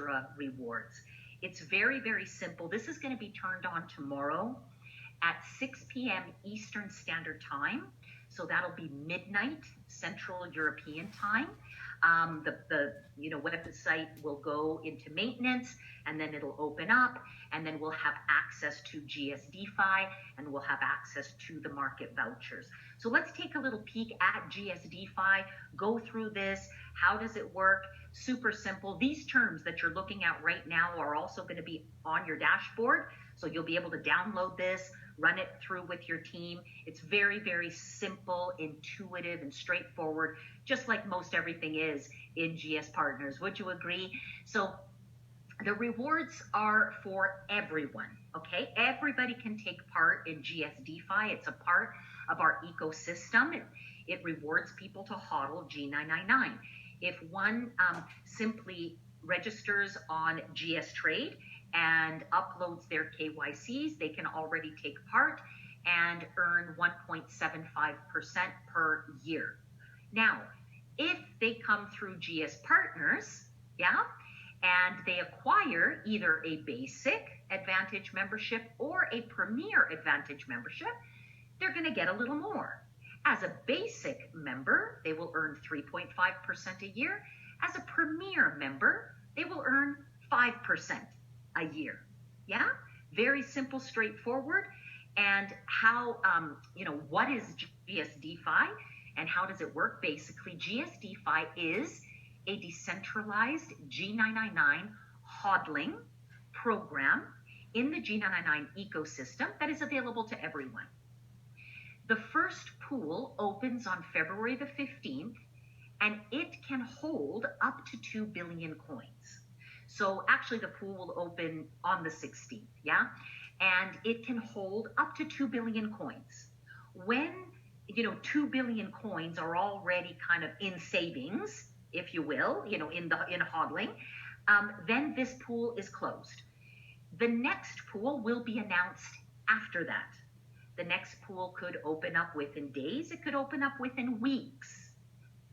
extra rewards. It's very, very simple. This is going to be turned on tomorrow at 6 p.m. Eastern Standard Time. So that'll be midnight Central European Time. The website will go into maintenance, and then it'll open up, and then we'll have access to GSDeFi, and we'll have access to the market vouchers. So let's take a little peek at GSDeFi, go through this. How does it work? Super simple. These terms that you're looking at right now are also going to be on your dashboard. So you'll be able to download this, run it through with your team. It's very, very simple, intuitive, and straightforward, just like most everything is in GS Partners. Would you agree? So the rewards are for everyone, okay? Everybody can take part in GSDeFi. It's a part of our ecosystem. It rewards people to hodl G999. If one simply registers on GS Trade and uploads their KYCs, they can already take part and earn 1.75% per year. Now, if they come through GS Partners, and they acquire either a basic Advantage membership or a Premier Advantage membership, they're going to get a little more. As a basic member, they will earn 3.5% a year. As a Premier member, they will earn 5% a year. Yeah, very simple, straightforward. And how, what is GSDeFi and how does it work? Basically, GSDeFi is a decentralized G999 hodling program in the G999 ecosystem that is available to everyone. The first pool opens on February the 15th, and it can hold up to 2 billion coins. So actually the pool will open on the 16th, and it can hold up to 2 billion coins. When 2 billion coins are already kind of in savings, if you will, in hodling, then this pool is closed. The next pool will be announced after that. The next pool could open up within days. It could open up within weeks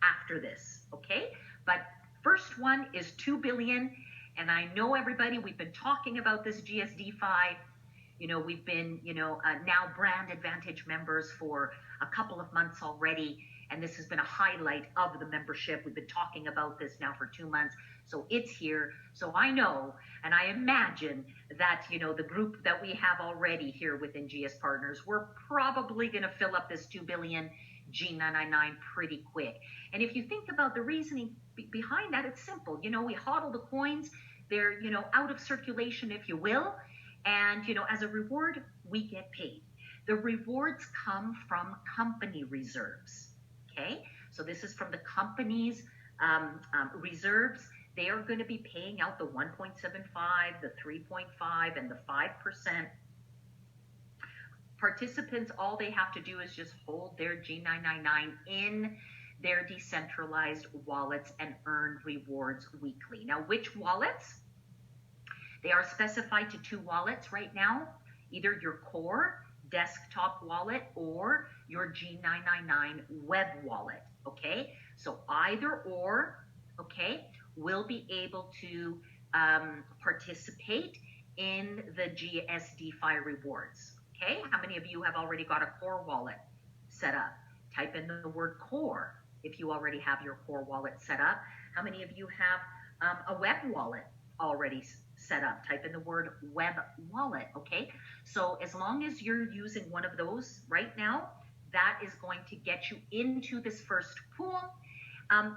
after this, okay? But first one is 2 billion. And I know everybody, we've been talking about this GSDeFi. We've been, now brand Advantage members for a couple of months already. And this has been a highlight of the membership. We've been talking about this now for 2 months. So it's here. So I know, and I imagine that, the group that we have already here within GS Partners, we're probably going to fill up this 2 billion G999 pretty quick. And if you think about the reasoning behind that, it's simple. We hodl the coins. They're, out of circulation, if you will. And, as a reward, we get paid. The rewards come from company reserves. Okay, so this is from the company's reserves. They are going to be paying out the 1.75, the 3.5, and the 5%. Participants, all they have to do is just hold their G999 in their decentralized wallets and earn rewards weekly. Now, which wallets? They are specified to 2 wallets right now, either your core desktop wallet or your G999 web wallet, okay? So either or, okay, will be able to participate in the GSDeFi rewards, okay? How many of you have already got a core wallet set up? Type in the word core if you already have your core wallet set up. How many of you have a web wallet already set up? Type in the word web wallet, okay? So as long as you're using one of those right now, that is going to get you into this first pool.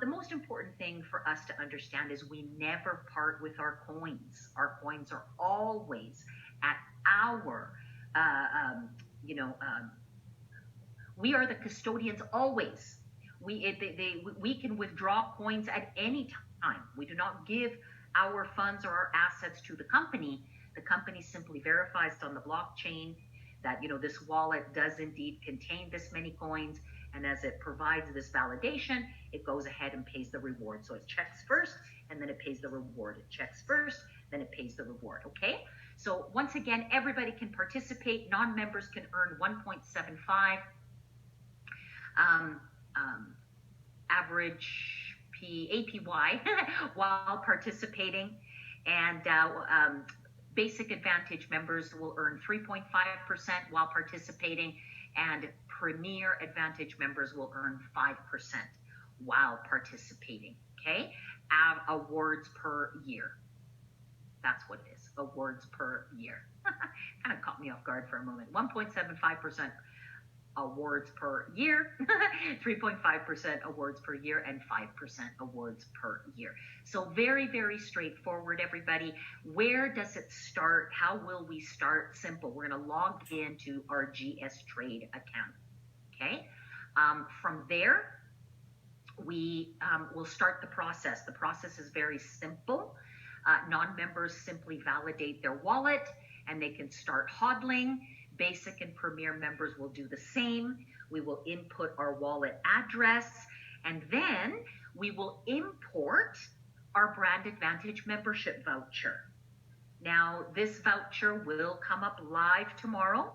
The most important thing for us to understand is we never part with our coins. Our coins are always at our, we are the custodians always. We can withdraw coins at any time. We do not give our funds or our assets to the company. The company simply verifies on the blockchain that, this wallet does indeed contain this many coins. And as it provides this validation, it goes ahead and pays the reward. So it checks first, and then it pays the reward. It checks first, then it pays the reward, okay? So once again, everybody can participate. Non-members can earn 1.75 average APY while participating. And Basic Advantage members will earn 3.5% while participating, and Premier Advantage members will earn 5% while participating. Okay? Awards per year. That's what it is. Awards per year. Kind of caught me off guard for a moment. 1.75% awards per year, 3.5% awards per year, and 5% awards per year. So very, very straightforward, everybody. Where does it start? How will we start? Simple. We're going to log into our GS Trade account. Okay. From there, we will start the process. The process is very simple. Non-members simply validate their wallet and they can start hodling. Basic and Premier members will do the same. We will input our wallet address, and then we will import our Brand Advantage membership voucher. Now, this voucher will come up live tomorrow.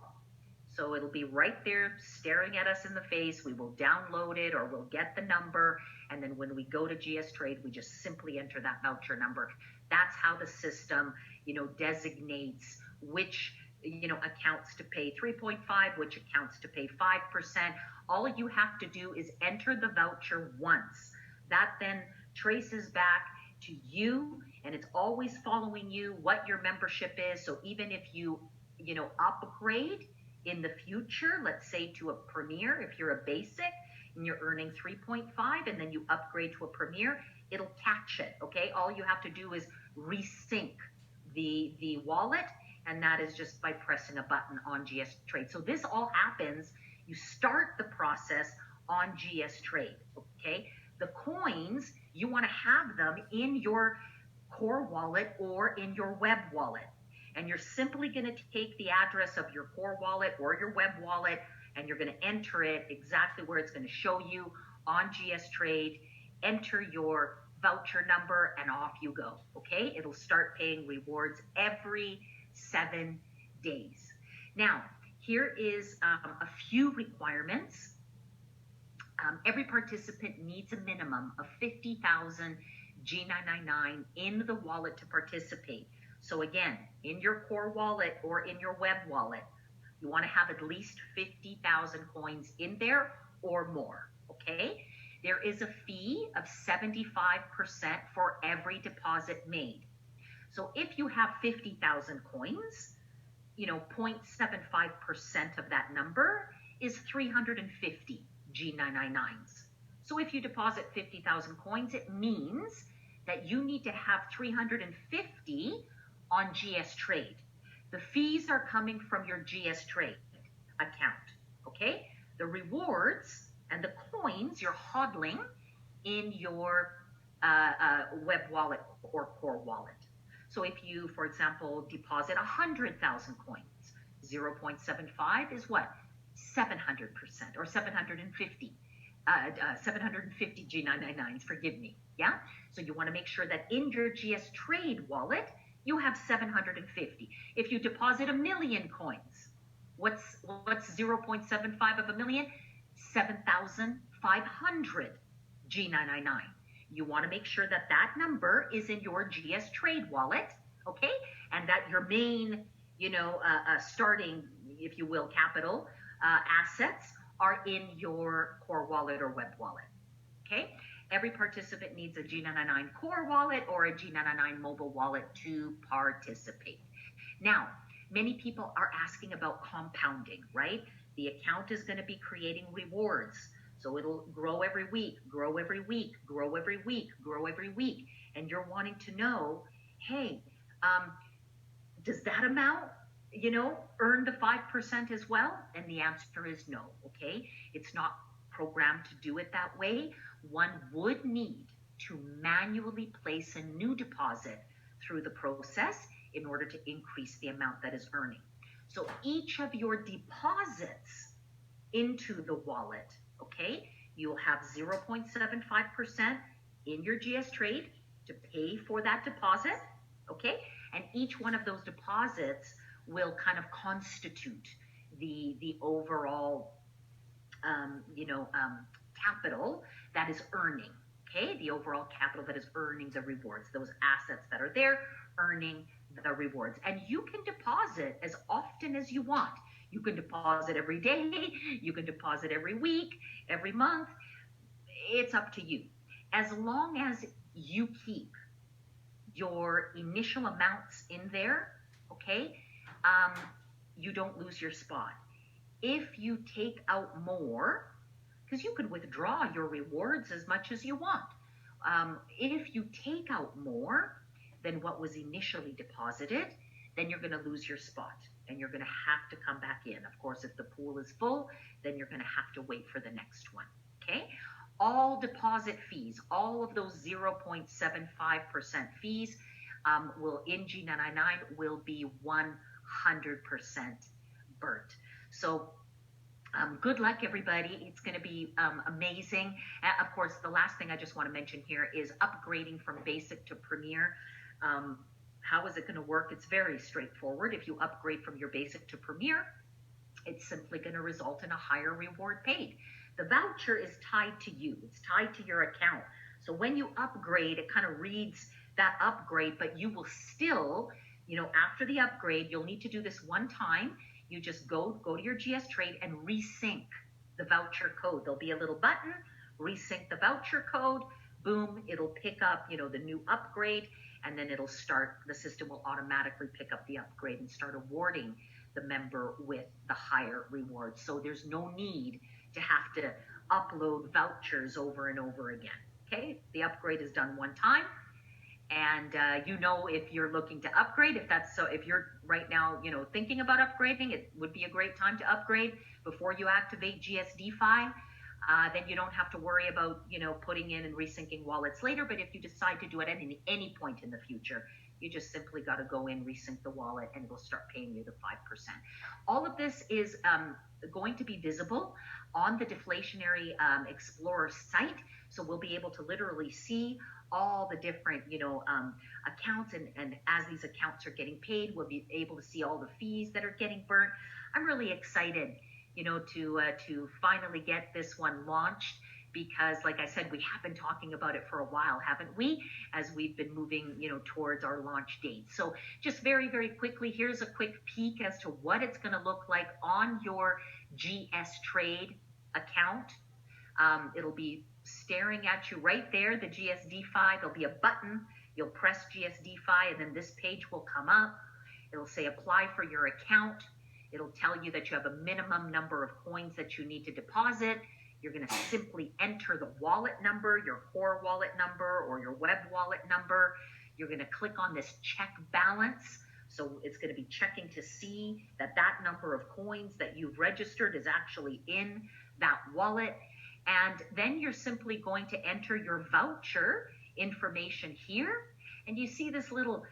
So it'll be right there staring at us in the face. We will download it, or we'll get the number. And then when we go to GS Trade, we just simply enter that voucher number. That's how the system, designates which, accounts to pay 3.5, which accounts to pay 5%. All you have to do is enter the voucher once. That then traces back to you, and it's always following you what your membership is. So even if you, upgrade in the future, let's say to a Premier, if you're a basic and you're earning 3.5 and then you upgrade to a Premier, it'll catch it, okay? All you have to do is resync the wallet, and that is just by pressing a button on GS Trade. So this all happens, you start the process on GS Trade, okay? The coins, you want to have them in your core wallet or in your web wallet. And you're simply going to take the address of your core wallet or your web wallet, and you're going to enter it exactly where it's going to show you on GS Trade. Enter your voucher number, and off you go, okay? It'll start paying rewards every 7 days. Now, here is a few requirements. Every participant needs a minimum of 50,000 G999 in the wallet to participate. So again, in your core wallet or in your web wallet, you want to have at least 50,000 coins in there or more, okay? There is a fee of 75% for every deposit made. So if you have 50,000 coins, 0.75% of that number is 350 G999s. So if you deposit 50,000 coins, it means that you need to have 350 on GS Trade. The fees are coming from your GS Trade account, okay? The rewards and the coins you're hodling in your web wallet or core wallet. So if you, for example, deposit 100,000 coins, 0.75 is what? 700% or 750. 750 G999s, forgive me, yeah? So you want to make sure that in your GS Trade wallet, you have 750. If you deposit 1 million coins, what's 0.75 of a million? 7,500 G999. You want to make sure that that number is in your GS Trade wallet, okay? And that your main, starting, if you will, capital assets are in your core wallet or web wallet, okay? Every participant needs a G999 core wallet or a G999 mobile wallet to participate. Now, many people are asking about compounding, right? The account is going to be creating rewards. So it'll grow every week, grow every week, grow every week, grow every week. And you're wanting to know, hey, does that amount, earn the 5% as well? And the answer is no, okay? It's not programmed to do it that way. One would need to manually place a new deposit through the process in order to increase the amount that is earning. So each of your deposits into the wallet, okay, you'll have 0.75% in your GS Trade to pay for that deposit, okay? And each one of those deposits will kind of constitute the overall, capital that is earning, okay? The overall capital that is earning the rewards, those assets that are there earning the rewards. And you can deposit as often as you want. You can deposit every day, you can deposit every week, every month. It's up to you. As long as you keep your initial amounts in there, okay, um, you don't lose your spot. If you take out more, because you could withdraw your rewards as much as you want. If you take out more than what was initially deposited, then you're going to lose your spot and you're going to have to come back in. Of course, if the pool is full, then you're going to have to wait for the next one. Okay? All deposit fees, all of those 0.75% fees will in G99 will be 100% burnt. So good luck, everybody. It's going to be amazing. Of course, the last thing I just want to mention here is upgrading from basic to premier. How is it going to work? It's very straightforward. If you upgrade from your basic to premier, it's simply going to result in a higher reward paid. The voucher is tied to you. It's tied to your account. So when you upgrade, it kind of reads that upgrade, but you will still, after the upgrade, you'll need to do this one time. You just go to your GS Trade and resync the voucher code. There'll be a little button, resync the voucher code, boom, it'll pick up, the new upgrade, and then it'll start, the system will automatically pick up the upgrade and start awarding the member with the higher rewards. So there's no need to have to upload vouchers over and over again. Okay, the upgrade is done one time. And if you're looking to upgrade, if you're right now, thinking about upgrading, it would be a great time to upgrade before you activate GSDeFi. Then you don't have to worry about, putting in and resyncing wallets later. But if you decide to do it at any point in the future, you just simply got to go in, resync the wallet, and it'll start paying you the 5%. All of this is going to be visible on the Deflationary Explorer site. So we'll be able to literally see all the different, accounts, and as these accounts are getting paid, we'll be able to see all the fees that are getting burnt. I'm really excited, to finally get this one launched, because like I said, we have been talking about it for a while, haven't we? As we've been moving, towards our launch date. So just very, very quickly, here's a quick peek as to what it's going to look like on your GS Trade account. It'll be staring at you right there, the GSDeFi. There'll be a button. You'll press GSDeFi, and then this page will come up. It'll say apply for your account. It'll tell you that you have a minimum number of coins that you need to deposit. You're going to simply enter the wallet number, your core wallet number or your web wallet number. You're going to click on this check balance. So it's going to be checking to see that that number of coins that you've registered is actually in that wallet. And then you're simply going to enter your voucher information here. And you see this little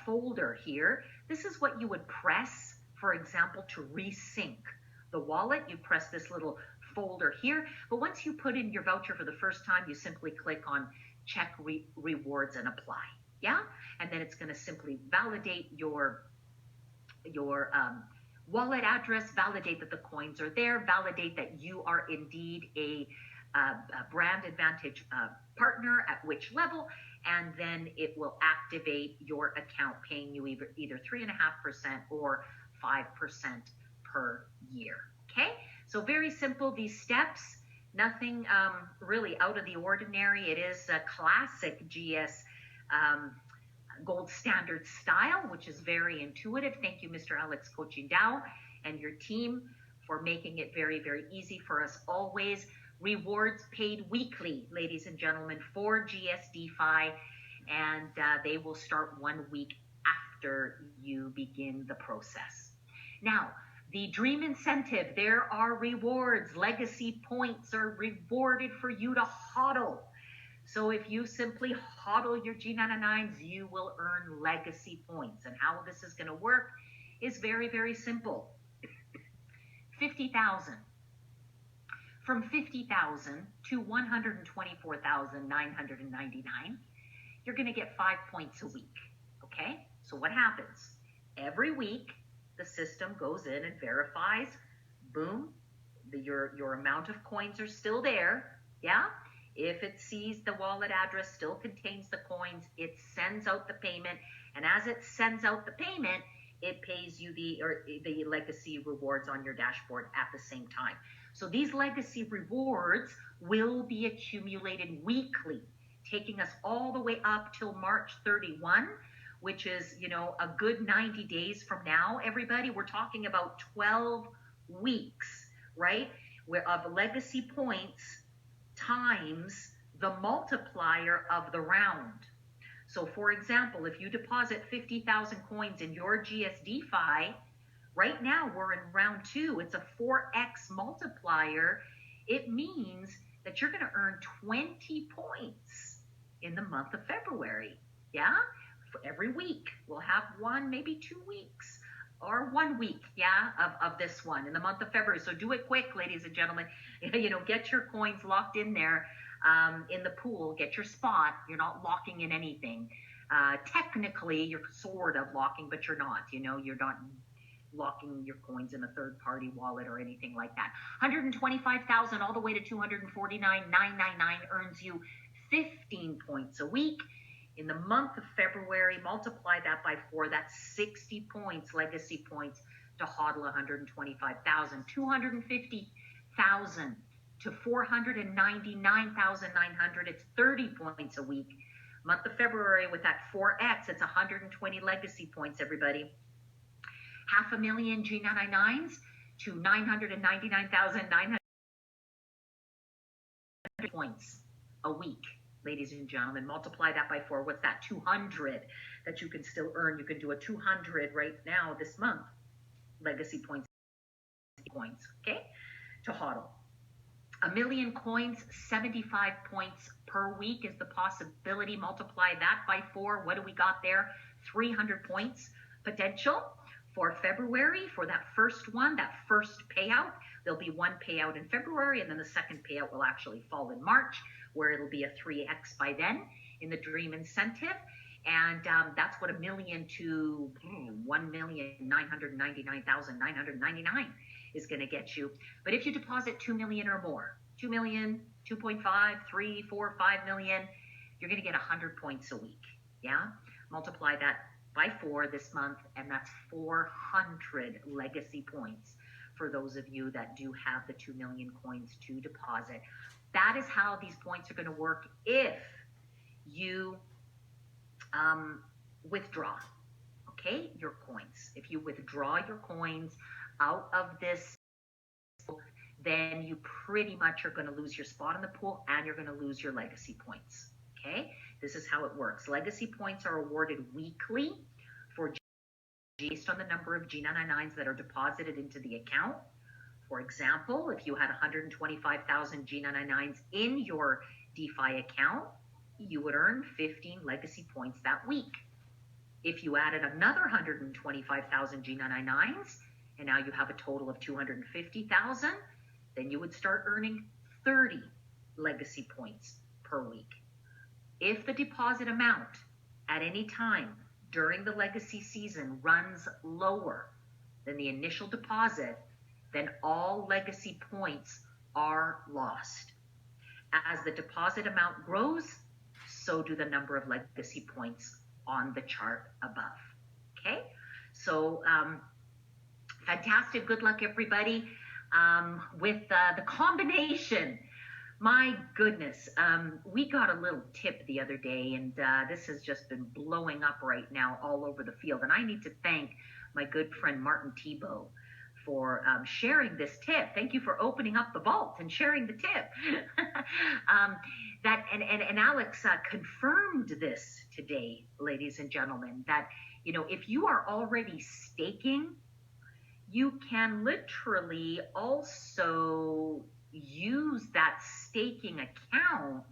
folder here. This is what you would press, for example, to resync the wallet. You press this little folder here. But once you put in your voucher for the first time, you simply click on check rewards and apply. Yeah? And then it's going to simply validate your wallet address, validate that the coins are there, validate that you are indeed a brand advantage partner at which level, and then it will activate your account, paying you either 3.5% or 5% per year. Okay, so very simple, these steps, nothing really out of the ordinary. It is a classic GS gold standard style, which is very intuitive. Thank you, Mr. Alex Cochindao and your team for making it very, very easy for us always. Rewards paid weekly, ladies and gentlemen, for GSDeFi, and they will start 1 week after you begin the process. Now, the Dream Incentive, there are rewards. Legacy points are rewarded for you to hodl. So if you simply hodl your G99s, you will earn legacy points. And how this is going to work is very, very simple. 50,000. From 50,000 to 124,999, you're going to get 5 points a week. Okay? So what happens? Every week, the system goes in and verifies, boom, your amount of coins are still there. Yeah? If it sees the wallet address still contains the coins, it sends sends out the payment, and as it sends out the payment, it pays you the legacy rewards on your dashboard at the same time. So these legacy rewards will be accumulated weekly, taking us all the way up till March 31, which is, a good 90 days from now, everybody. We're talking about 12 weeks, right? Of legacy points times the multiplier of the round. So for example, if you deposit 50,000 coins in your GSDeFi, right now we're in round 2, it's a 4x multiplier. It means that you're going to earn 20 points in the month of February. Yeah? For every week. We'll have 1, maybe 2 weeks, or 1 week, of this one in the month of February. So do it quick, ladies and gentlemen. Get your coins locked in there in the pool. Get your spot. You're not locking in anything. Technically, you're sort of locking, but you're not. You're not locking your coins in a third-party wallet or anything like that. 125,000 all the way to 249,999 earns you 15 points a week. In the month of February, multiply that by 4. That's 60 points, legacy points, to hodl 125,000. 250,000 to 499,900. It's 30 points a week. Month of February with that 4x, it's 120 legacy points, everybody. 500,000 G999s to 999,900 points a week. Ladies and gentlemen, multiply that by 4. What's that? 200 that you can still earn. You can do a 200 right now this month. Legacy points, okay? To hodl. 1,000,000 coins, 75 points per week is the possibility. Multiply that by 4. What do we got there? 300 points potential for February for that first one, that first payout. There'll be one payout in February, and then the second payout will actually fall in March, where it'll be a 3x by then in the dream incentive. And that's what 1,000,000 to 1,999,999 is going to get you. But if you deposit 2 million or more, 2 million, 2.5, 3, 4, 5 million, you're going to get 100 points a week. Yeah. Multiply that by 4 this month, and that's 400 legacy points for those of you that do have the 2 million coins to deposit. That is how these points are going to work if you withdraw, okay, your coins. If you withdraw your coins out of this, then you pretty much are going to lose your spot in the pool, and you're going to lose your legacy points, okay? This is how it works. Legacy points are awarded weekly based on the number of G999s that are deposited into the account. For example, if you had 125,000 G999s in your DeFi account, you would earn 15 legacy points that week. If you added another 125,000 G999s, and now you have a total of 250,000, then you would start earning 30 legacy points per week. If the deposit amount at any time during the legacy season runs lower than the initial deposit, then all legacy points are lost. As the deposit amount grows, so do the number of legacy points on the chart above. Okay, so fantastic. Good luck, everybody, with the combination. My goodness, we got a little tip the other day, and this has just been blowing up right now all over the field. And I need to thank my good friend Martin Tebow for sharing this tip. Thank you for opening up the vault and sharing the tip. And Alex confirmed this today, ladies and gentlemen, that if you are already staking, you can literally also use that staking account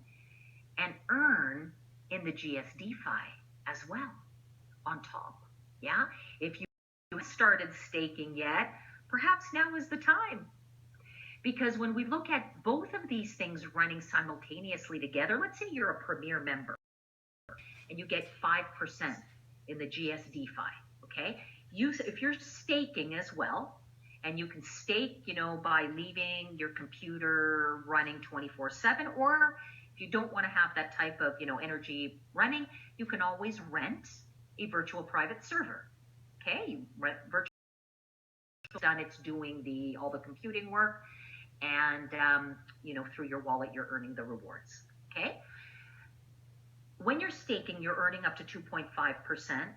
and earn in the GSDeFi as well on top. Yeah, if you haven't started staking yet, perhaps now is the time, because when we look at both of these things running simultaneously together, let's say you're a premier member and you get 5% in the GSDeFi, okay? If you're staking as well, and you can stake, by leaving your computer running 24/7, or If you don't want to have that type of, energy running, you can always rent a virtual private server. Okay, you rent virtual done, it's doing all the computing work, and through your wallet you're earning the rewards. Okay, when you're staking, you're earning up to 2.5%.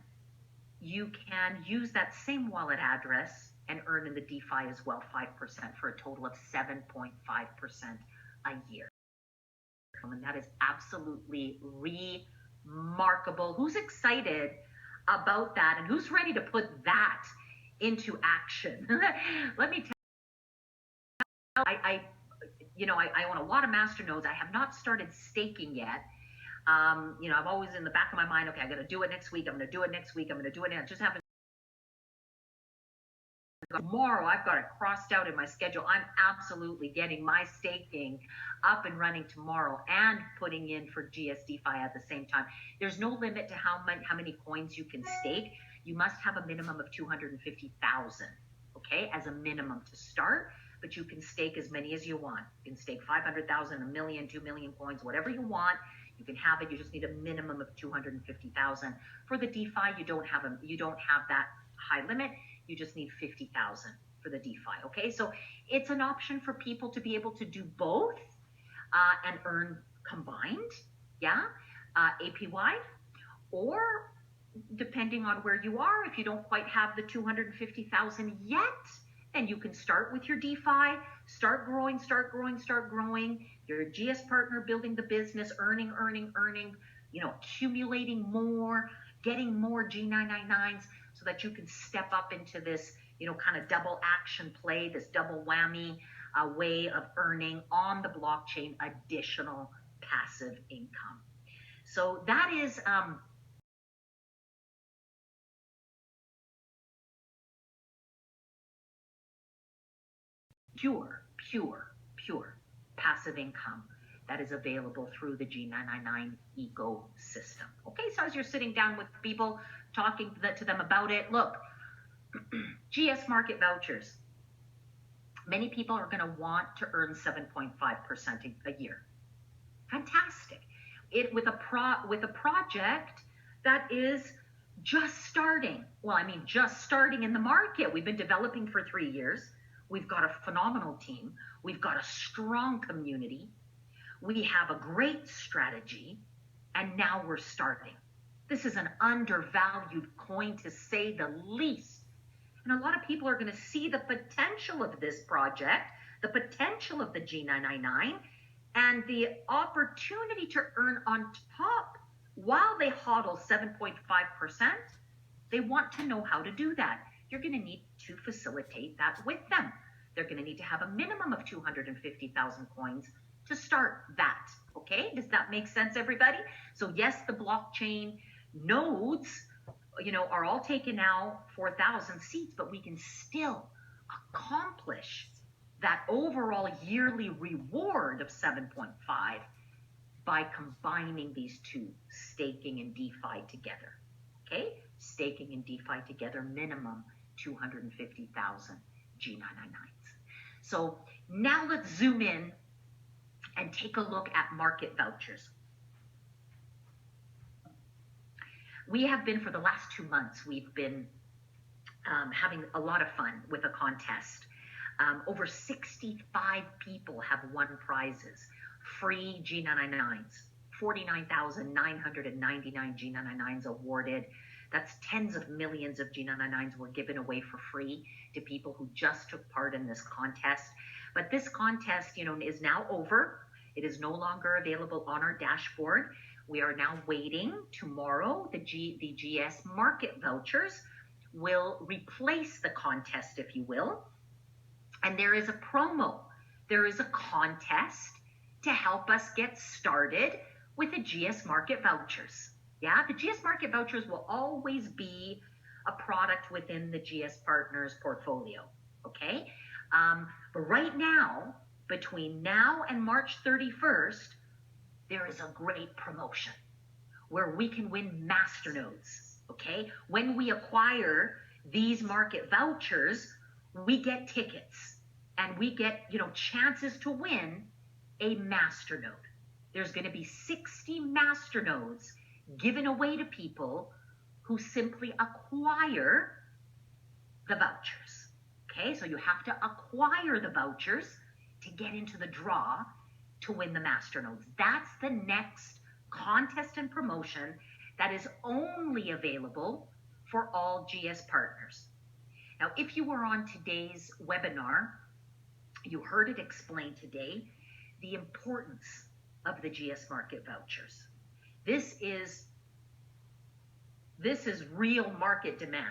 You can use that same wallet address and earn in the DeFi as well 5% for a total of 7.5% a year. And that is absolutely remarkable. Who's excited about that, and who's ready to put that into action? Let me tell you, I own a lot of masternodes. I have not started staking yet. I'm always in the back of my mind, okay, I got to do it next week. I'm going to do it next week. I'm going to do it. And I just haven't. Tomorrow, I've got it crossed out in my schedule. I'm absolutely getting my staking up and running tomorrow and putting in for GSDeFi at the same time. There's no limit to how many coins you can stake. You must have a minimum of 250,000, okay, as a minimum to start. But you can stake as many as you want. You can stake 500,000, a million, 2 million coins, whatever you want. You can have it. You just need a minimum of 250,000. For the DeFi, you don't have that high limit. You just need 50,000 for the DeFi. Okay, so it's an option for people to be able to do both and earn combined, APY, or depending on where you are, if you don't quite have the 250,000 yet, then you can start with your DeFi, start growing. You're a GS partner, building the business, earning, accumulating more, getting more G999s so that you can step up into this, kind of double action play, this double whammy way of earning on the blockchain additional passive income. So that is pure passive income that is available through the G999 ecosystem. Okay, so as you're sitting down with people, talking to them about it, look, GS market vouchers. Many people are going to want to earn 7.5% a year. Fantastic. With a project that is just starting. Well, just starting in the market. We've been developing for 3 years. We've got a phenomenal team. We've got a strong community. We have a great strategy, and now we're starting. This is an undervalued coin, to say the least. And a lot of people are going to see the potential of this project, the potential of the G999, and the opportunity to earn on top while they hodl 7.5%. They want to know how to do that. You're going to need to facilitate that with them. They're going to need to have a minimum of 250,000 coins to start that. Okay, does that make sense, everybody? So yes, the blockchain nodes, are all taken now 4,000 seats, but we can still accomplish that overall yearly reward of 7.5 by combining these two, staking and DeFi together. Okay, staking and DeFi together, minimum 250,000 G999s. So now let's zoom in and take a look at market vouchers. We have been, for the last 2 months, we've been having a lot of fun with a contest. Over 65 people have won prizes, free G999s, 49,999 G999s awarded. That's tens of millions of G999s were given away for free to people who just took part in this contest. But this contest, is now over. It is no longer available on our dashboard. We are now waiting. Tomorrow, the GS market vouchers will replace the contest, if you will. And there is a promo. There is a contest to help us get started with the GS market vouchers. Yeah, the GS market vouchers will always be a product within the GS Partners portfolio, okay? But right now, between now and March 31st, there is a great promotion where we can win masternodes, okay? When we acquire these market vouchers, we get tickets and we get, chances to win a masternode. there's going to be 60 masternodes given away to people who simply acquire the vouchers. Okay, so you have to acquire the vouchers to get into the draw to win the masternodes. That's the next contest and promotion that is only available for all GS partners. Now, if you were on today's webinar, you heard it explained today, the importance of the GS market vouchers. This is real market demand.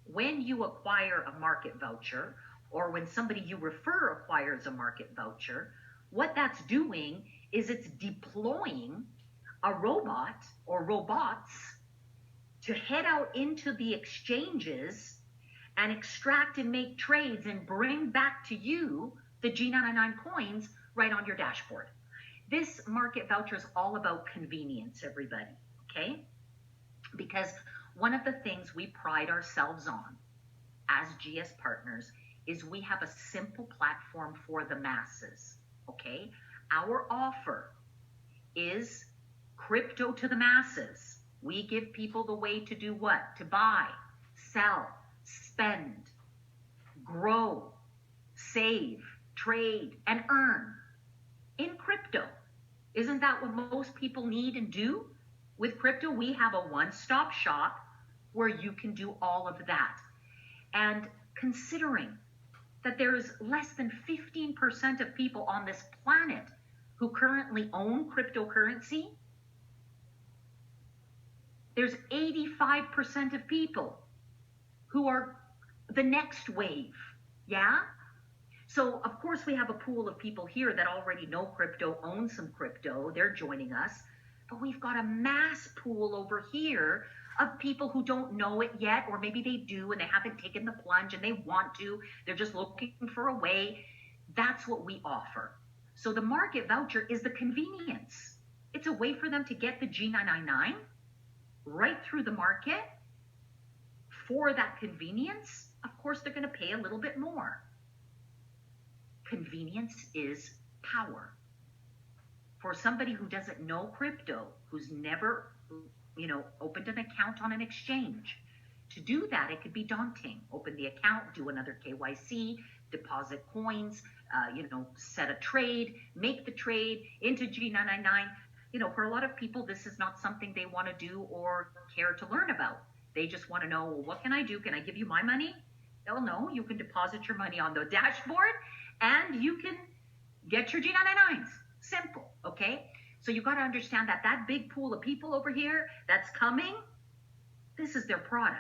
When you acquire a market voucher, or when somebody you refer acquires a market voucher, what that's doing is it's deploying a robot or robots to head out into the exchanges and extract and make trades and bring back to you the G99 coins right on your dashboard. This market voucher is all about convenience, everybody, okay? Because one of the things we pride ourselves on as GS partners is we have a simple platform for the masses, okay? Our offer is crypto to the masses. We give people the way to do what? To buy, sell, spend, grow, save, trade, and earn in crypto. Isn't that what most people need and do? With crypto, we have a one-stop shop where you can do all of that. And considering that there is less than 15% of people on this planet who currently own cryptocurrency, there's 85% of people who are the next wave, yeah? So, of course, we have a pool of people here that already know crypto, own some crypto, they're joining us, but we've got a mass pool over here of people who don't know it yet, or maybe they do and they haven't taken the plunge and they want to, they're just looking for a way. That's what we offer. So the market voucher is the convenience. It's a way for them to get the G999 right through the market. For that convenience, of course, they're going to pay a little bit more. Convenience is power. For somebody who doesn't know crypto, who's never, opened an account on an exchange, to do that, it could be daunting. Open the account, do another KYC, deposit coins, set a trade, make the trade into G999. For a lot of people, this is not something they want to do or care to learn about. They just want to know, well, what can I do? Can I give you my money? Oh, no, you can deposit your money on the dashboard and you can get your G999s. Simple, okay? So you got to understand that big pool of people over here that's coming, this is their product.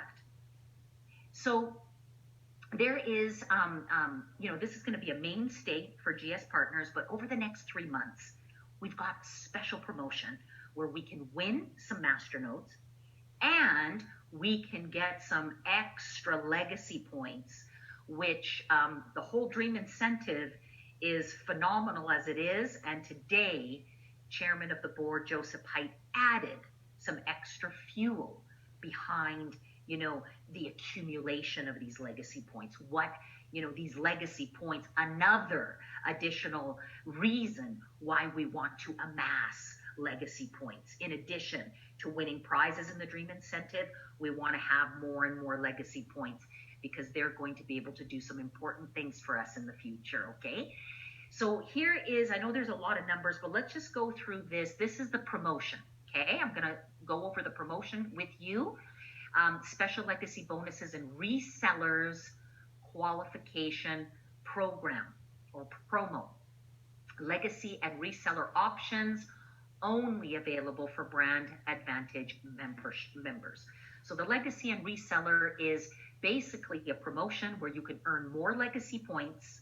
So there is, this is going to be a mainstay for GS partners, but over the next 3 months, we've got special promotion where we can win some masternodes and we can get some extra legacy points, which the whole dream incentive is phenomenal as it is. And today, Chairman of the Board, Joseph Haidt, added some extra fuel behind, the accumulation of these legacy points. These legacy points, another additional reason why we want to amass legacy points. In addition to winning prizes in the Dream Incentive, we want to have more and more legacy points because they're going to be able to do some important things for us in the future, okay? So here is, I know there's a lot of numbers, but let's just go through this. This is the promotion, okay? I'm going to go over the promotion with you. Special legacy bonuses and resellers qualification program or promo. Legacy and reseller options only available for Brand Advantage members. So the legacy and reseller is basically a promotion where you can earn more legacy points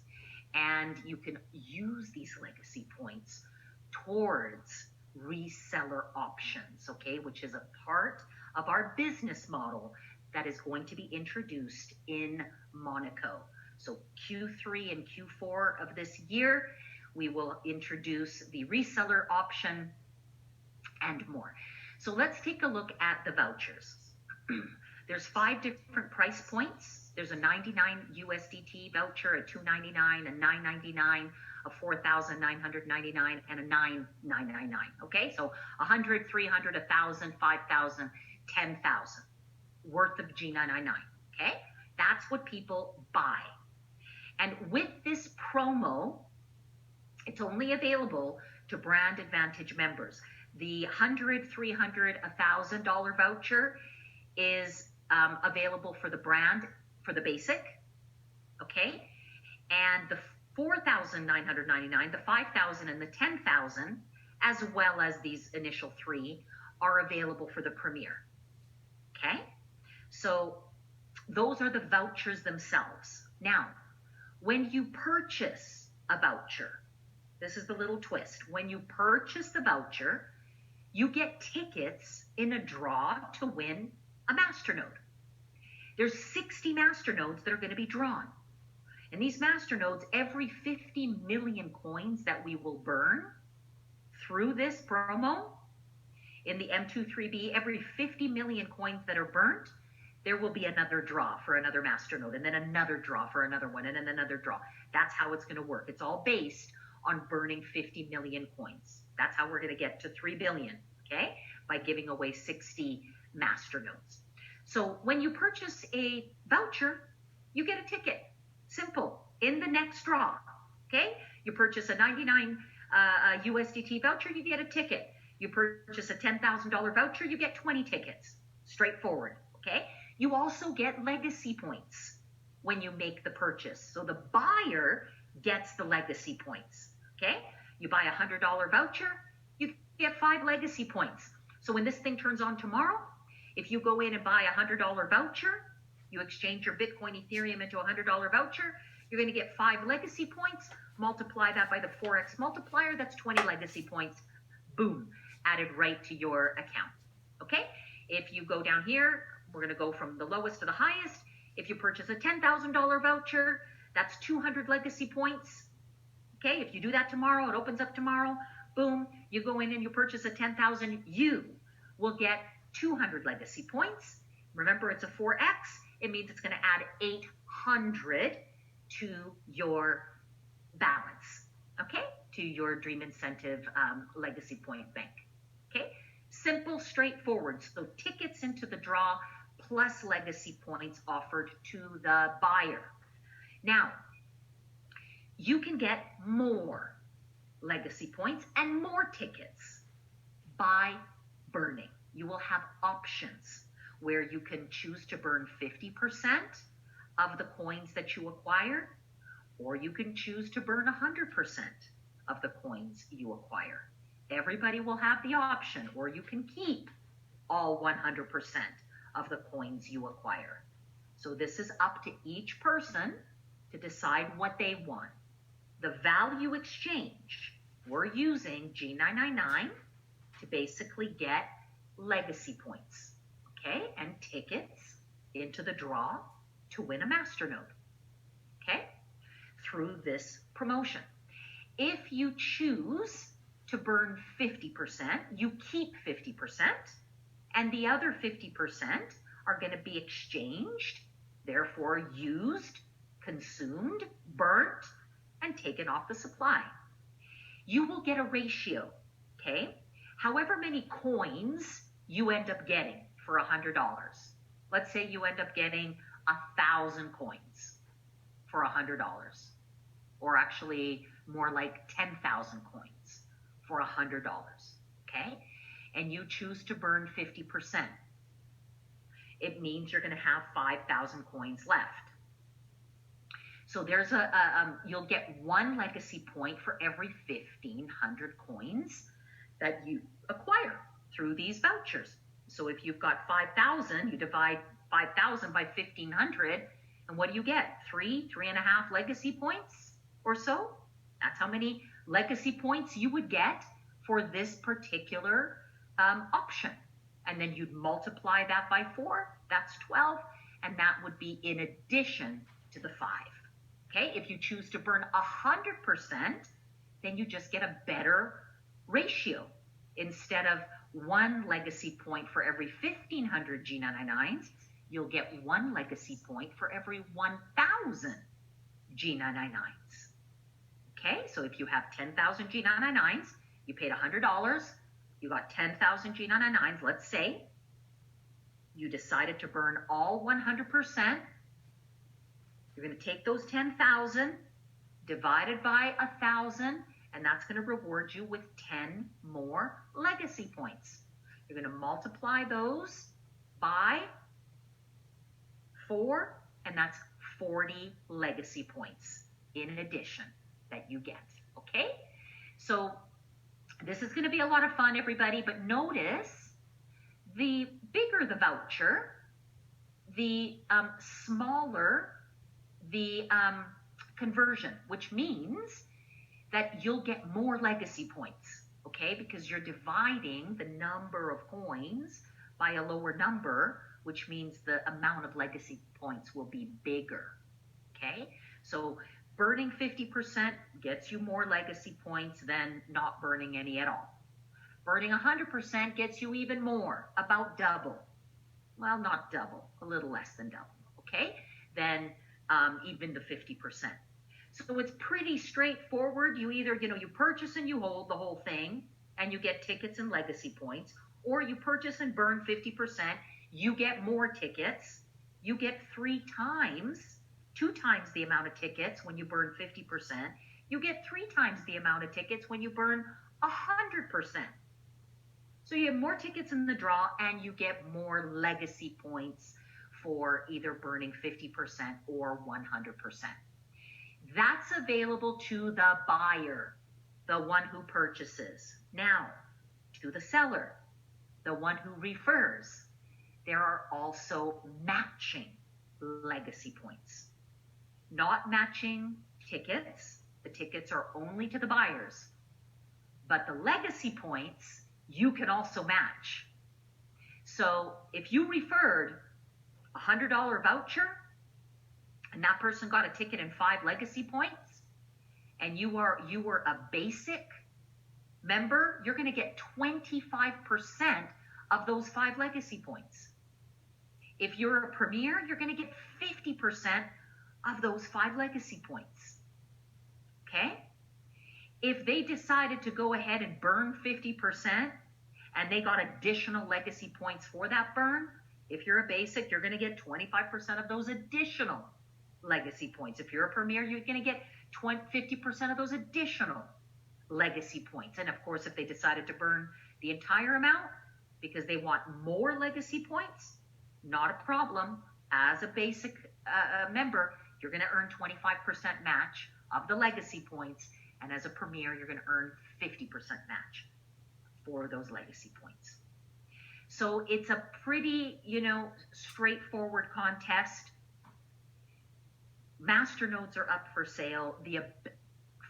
and you can use these legacy points towards reseller options, okay, which is a part of our business model that is going to be introduced in Monaco. So Q3 and Q4 of this year, we will introduce the reseller option and more. So let's take a look at the vouchers. There's 5 different price points. There's a 99 USDT voucher, a 299, a 999, a 4,999, and a 9,999. Okay, so 100, 300, 1,000, 5,000, 10,000 worth of G999. Okay, that's what people buy. And with this promo, it's only available to Brand Advantage members. The $100, $300, $1,000 voucher is available for the brand, for the basic, okay? And the 4,999, the 5,000, and the 10,000, as well as these initial three, are available for the premier, okay? So those are the vouchers themselves. Now, when you purchase a voucher, this is the little twist. When you purchase the voucher, you get tickets in a draw to win a masternode. There's 60 masternodes that are going to be drawn. And these masternodes, every 50 million coins that we will burn through this promo in the M23B, every 50 million coins that are burnt, there will be another draw for another masternode, and then another draw for another one, and then another draw. That's how it's going to work. It's all based on burning 50 million coins. That's how we're going to get to 3 billion, okay? By giving away 60 masternodes. So when you purchase a voucher, you get a ticket. Simple. In the next draw, okay? You purchase a 99 USDT voucher, you get a ticket. You purchase a $10,000 voucher, you get 20 tickets. Straightforward, okay? You also get legacy points when you make the purchase. So the buyer gets the legacy points, okay? You buy a $100 voucher, you get 5 legacy points. So when this thing turns on tomorrow, if you go in and buy a $100 voucher, you exchange your Bitcoin, Ethereum into a $100 voucher, you're going to get 5 legacy points. Multiply that by the 4x multiplier, that's 20 legacy points. Boom, added right to your account, okay? If you go down here, we're going to go from the lowest to the highest. If you purchase a $10,000 voucher, that's 200 legacy points. Okay, if you do that tomorrow, it opens up tomorrow, boom, you go in and you purchase a 10,000, you will get 200 legacy points. Remember, it's a 4x. It means it's going to add 800 to your balance, okay, to your Dream Incentive legacy point bank, okay? Simple, straightforward. So tickets into the draw plus legacy points offered to the buyer. Now, you can get more legacy points and more tickets by burning. You will have options where you can choose to burn 50% of the coins that you acquire, or you can choose to burn 100% of the coins you acquire. Everybody will have the option, or you can keep all 100% of the coins you acquire. So this is up to each person to decide what they want. The value exchange, we're using G999 to basically get legacy points, okay, and tickets into the draw to win a masternode, okay, through this promotion. If you choose to burn 50%, you keep 50%, and the other 50% are going to be exchanged, therefore used, consumed, burnt, and taken off the supply. You will get a ratio, okay? However many coins you end up getting for $100. Let's say you end up getting 1,000 coins for $100, or actually more like 10,000 coins for $100, okay? And you choose to burn 50%. It means you're going to have 5,000 coins left. So there's you'll get 1 legacy point for every 1,500 coins that you acquire through these vouchers. So if you've got 5,000, you divide 5,000 by 1,500, and what do you get? 3.5 legacy points or so? That's how many legacy points you would get for this particular option. And then you'd multiply that by 4, that's 12, and that would be in addition to the 5. Okay, if you choose to burn 100%, then you just get a better ratio. Instead of 1 legacy point for every 1,500 G999s, you'll get 1 legacy point for every 1,000 G999s. Okay, so if you have 10,000 G999s, you paid $100, you got 10,000 G999s, let's say. You decided to burn all 100%. You're going to take those 10,000 divided by 1,000, and that's going to reward you with 10 more legacy points. You're going to multiply those by 4, and that's 40 legacy points in addition that you get, okay? So this is going to be a lot of fun, everybody, but notice the bigger the voucher, the smaller the conversion, which means that you'll get more legacy points, okay? Because you're dividing the number of coins by a lower number, which means the amount of legacy points will be bigger, okay? So burning 50% gets you more legacy points than not burning any at all. Burning 100% gets you even more, about double. Well, not double, a little less than double, okay? Than even the 50%. So it's pretty straightforward. You either, you purchase and you hold the whole thing and you get tickets and legacy points, or you purchase and burn 50%, you get more tickets, you get 2 times the amount of tickets when you burn 50%, you get 3 times the amount of tickets when you burn 100%. So you have more tickets in the draw and you get more legacy points for either burning 50% or 100%. That's available to the buyer, the one who purchases. Now, to the seller, the one who refers, there are also matching legacy points. Not matching tickets. The tickets are only to the buyers. But the legacy points, you can also match. So if you referred a $100 voucher and that person got a ticket and 5 legacy points, and you were a basic member, you're going to get 25% of those 5 legacy points. If you're a premier, you're going to get 50% of those 5 legacy points. Okay? If they decided to go ahead and burn 50% and they got additional legacy points for that burn, if you're a basic, you're going to get 25% of those additional legacy points. If you're a premier, you're going to get 50% of those additional legacy points. And of course, if they decided to burn the entire amount because they want more legacy points, not a problem. As a basic member, you're going to earn 25% match of the legacy points. And as a premier, you're going to earn 50% match for those legacy points. So it's a pretty, straightforward contest. Masternodes are up for sale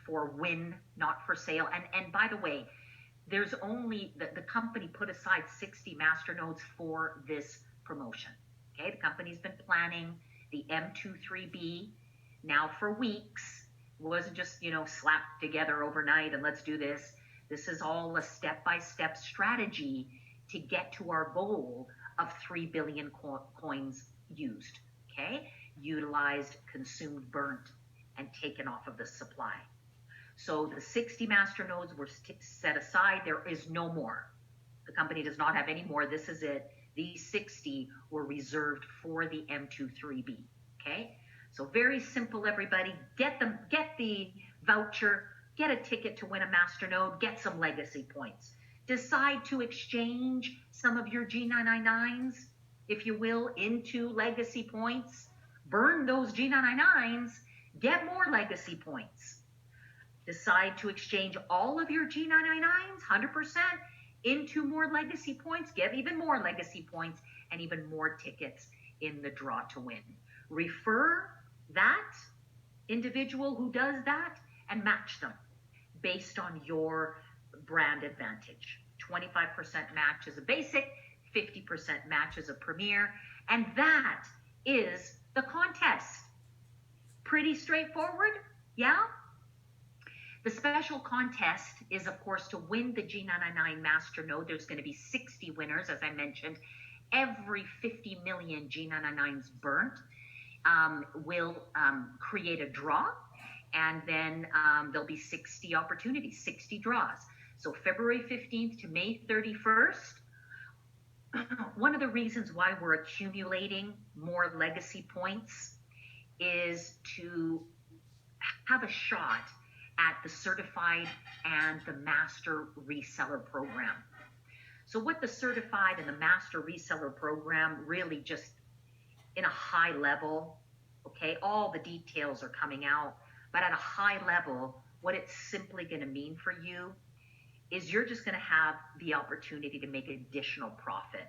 for win, not for sale. And by the way, there's only, the company put aside 60 masternodes for this promotion. Okay, the company's been planning the M23B now for weeks. It wasn't just, slapped together overnight and let's do this. This is all a step-by-step strategy to get to our goal of 3 billion coins used, okay? Utilized, consumed, burnt, and taken off of the supply. So the 60 masternodes were set aside. There is no more. The company does not have any more. This is it. These 60 were reserved for the M23B, okay? So very simple, everybody. Get the voucher, get a ticket to win a masternode, get some legacy points. Decide to exchange some of your G999s, if you will, into legacy points. Burn those G999s, get more legacy points. Decide to exchange all of your G999s, 100%, into more legacy points, get even more legacy points, and even more tickets in the draw to win. Refer that individual who does that and match them based on your brand advantage. 25% match as a basic, 50% match as a premier, and that is the contest. Pretty straightforward, yeah? The special contest is, of course, to win the G999 Masternode. There's going to be 60 winners, as I mentioned. Every 50 million G999s burnt will create a draw. And then there'll be 60 opportunities, 60 draws. So February 15th to May 31st. One of the reasons why we're accumulating more legacy points is to have a shot at the certified and the master reseller program. So what the certified and the master reseller program really just in a high level, okay, all the details are coming out, but at a high level, what it's simply going to mean for you is you're just going to have the opportunity to make additional profit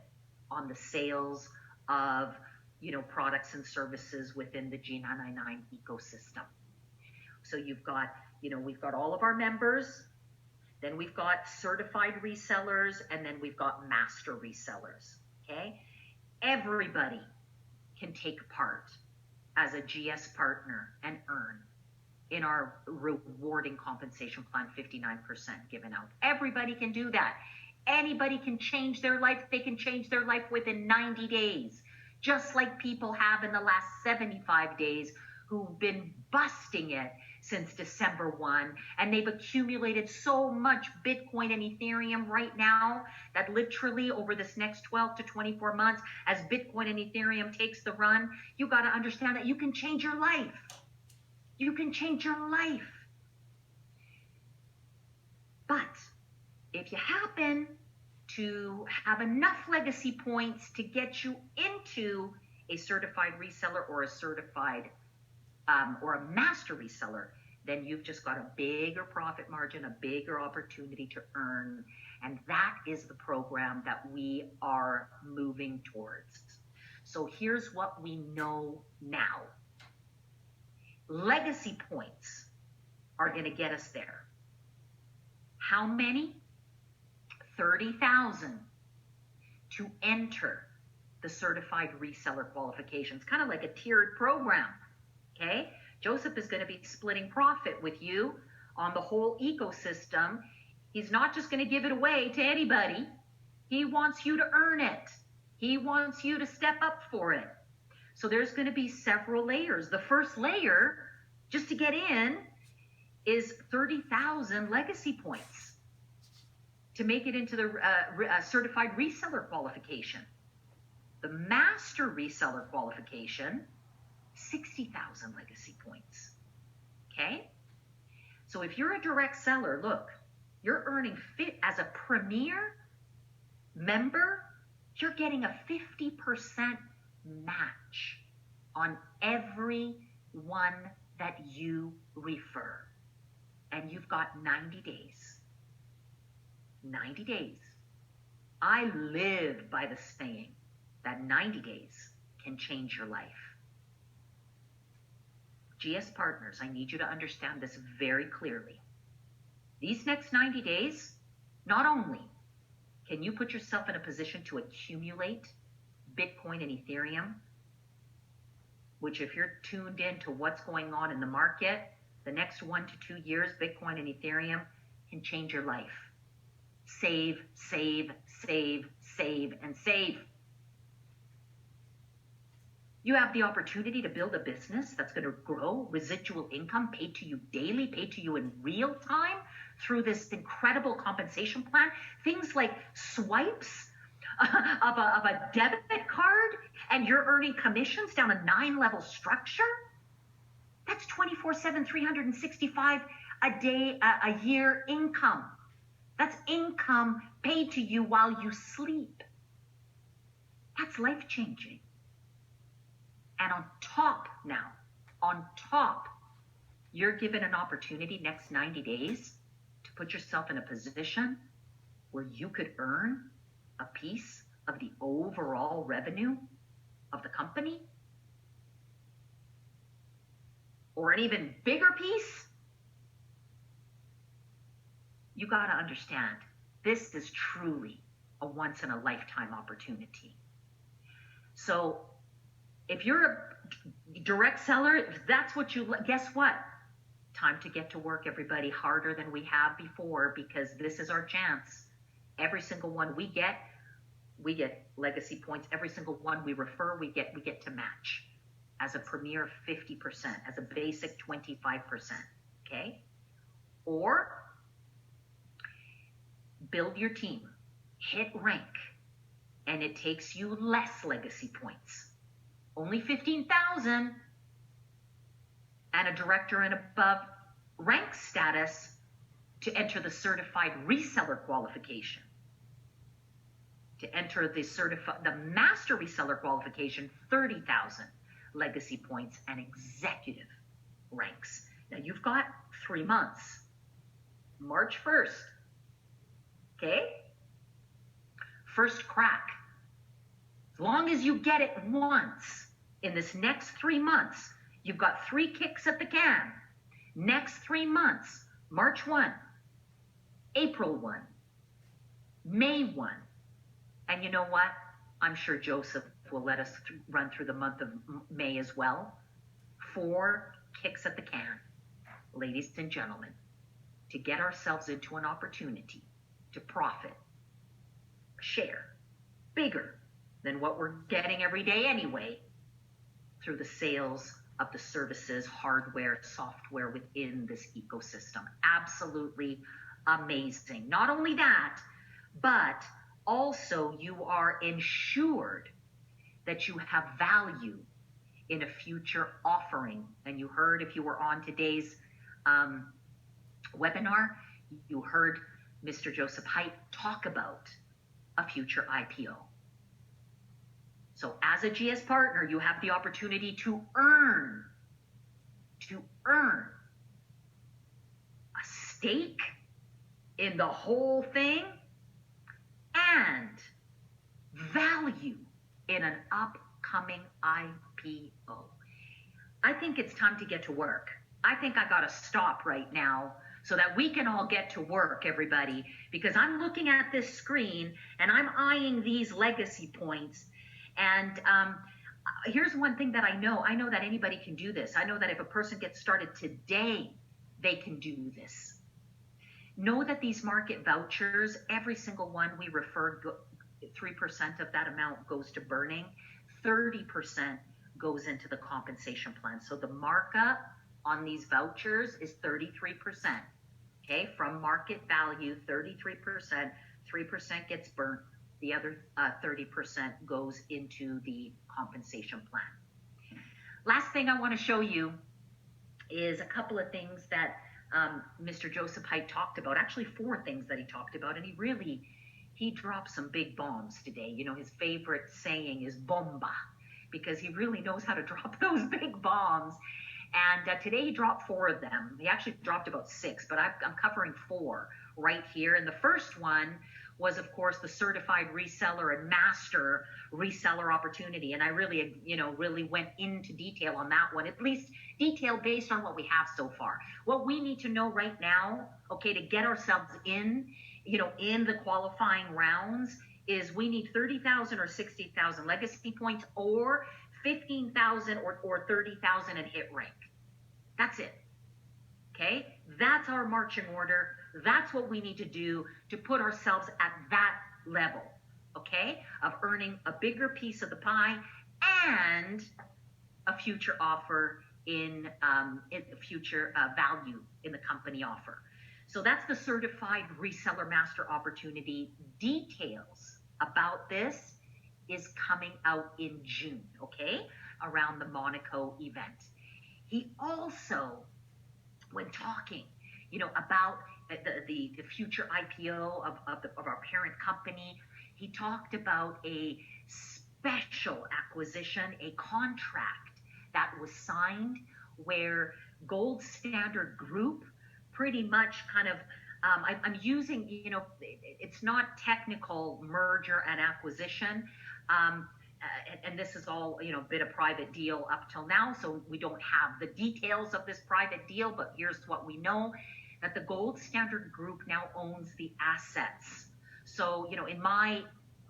on the sales of, products and services within the G999 ecosystem. So you've got, we've got all of our members, then we've got certified resellers, and then we've got master resellers, okay? Everybody can take part as a GS partner and earn in our rewarding compensation plan, 59% given out. Everybody can do that. Anybody can change their life. They can change their life within 90 days, just like people have in the last 75 days who've been busting it since December 1, and they've accumulated so much Bitcoin and Ethereum right now that literally over this next 12 to 24 months, as Bitcoin and Ethereum takes the run, you got to understand that you can change your life. You can change your life. But if you happen to have enough legacy points to get you into a certified reseller or a certified or a master reseller, then you've just got a bigger profit margin, a bigger opportunity to earn. And that is the program that we are moving towards. So here's what we know now. Legacy points are going to get us there. How many? 30,000 to enter the certified reseller qualifications, kind of like a tiered program. Okay, Joseph is going to be splitting profit with you on the whole ecosystem. He's not just going to give it away to anybody. He wants you to earn it. He wants you to step up for it. So there's going to be several layers. The first layer, just to get in, is 30,000 legacy points to make it into the certified reseller qualification. The master reseller qualification, 60,000 legacy points, okay? So if you're a direct seller, look, you're earning as a premier member, you're getting a 50% match on every one that you refer. And you've got 90 days. 90 days. I live by the saying that 90 days can change your life. GS partners, I need you to understand this very clearly. These next 90 days, not only can you put yourself in a position to accumulate Bitcoin and Ethereum, which if you're tuned in to what's going on in the market, the next 1 to 2 years, Bitcoin and Ethereum can change your life. Save, save, save, save, and save. You have the opportunity to build a business that's going to grow residual income paid to you daily, paid to you in real time through this incredible compensation plan. Things like swipes of a debit card, and you're earning commissions down a 9-level structure. That's 24/7, 365 a day, a year income. That's income paid to you while you sleep. That's life-changing. And on top, you're given an opportunity next 90 days to put yourself in a position where you could earn a piece of the overall revenue of the company, or an even bigger piece. You got to understand, this is truly a once-in-a-lifetime opportunity. So if you're a direct seller, if that's what you, guess what? Time to get to work, everybody, harder than we have before, because this is our chance. Every single one we get legacy points. Every single one we refer, we get to match as a premier 50%, as a basic 25%, okay? Or build your team, hit rank, and it takes you less legacy points, only 15,000, and a director and above rank status to enter the certified reseller qualification. To enter the master reseller qualification, 30,000 legacy points and executive ranks. Now you've got 3 months, March 1st, okay? First crack. As long as you get it once in this next 3 months, you've got 3 kicks at the can. Next 3 months, March 1, April 1, May 1. And you know what? I'm sure Joseph will let us run through the month of May as well. 4 kicks at the can, ladies and gentlemen, to get ourselves into an opportunity to profit, share, bigger than what we're getting every day anyway, through the sales of the services, hardware, software within this ecosystem. Absolutely amazing. Not only that, but also you are ensured that you have value in a future offering. And you heard, if you were on today's webinar, you heard Mr. Joseph Haidt talk about a future IPO. So as a GS partner, you have the opportunity to earn a stake in the whole thing and value in an upcoming IPO. I think it's time to get to work. I think I gotta stop right now so that we can all get to work, everybody, because I'm looking at this screen and I'm eyeing these legacy points. And here's one thing that I know that anybody can do this. I know that if a person gets started today, they can do this. Know that these market vouchers, every single one we refer, 3% of that amount goes to burning, 30% goes into the compensation plan. So the markup on these vouchers is 33%, okay? From market value, 33%, 3% gets burnt. The other 30% goes into the compensation plan. Last thing I want to show you is a couple of things that Mr. Joseph Haidt talked about. Actually, 4 things that he talked about, and he dropped some big bombs today. You know, his favorite saying is bomba, because he really knows how to drop those big bombs. And today he dropped 4 of them. He actually dropped about 6, but I'm covering 4 right here. And the first one was, of course, the certified reseller and master reseller opportunity. And I really, really went into detail on that one, at least detail based on what we have so far. What we need to know right now, okay, to get ourselves in, in the qualifying rounds, is we need 30,000 or 60,000 legacy points, or 15,000 or 30,000 and hit rank. That's it. Okay? That's our marching order. That's what we need to do to put ourselves at that level, okay, of earning a bigger piece of the pie and a future offer in future value in the company offer. So that's the certified reseller master opportunity. Details about this is coming out in June, okay, around the Monaco event. He also, when talking, about the future IPO of our parent company, he talked about a special acquisition, a contract that was signed where Gold Standard Group pretty much kind of, I'm using, it's not technical merger and acquisition, and this is all, a bit of private deal up till now, so we don't have the details of this private deal, but here's what we know, that the Gold Standard Group now owns the assets. So, in my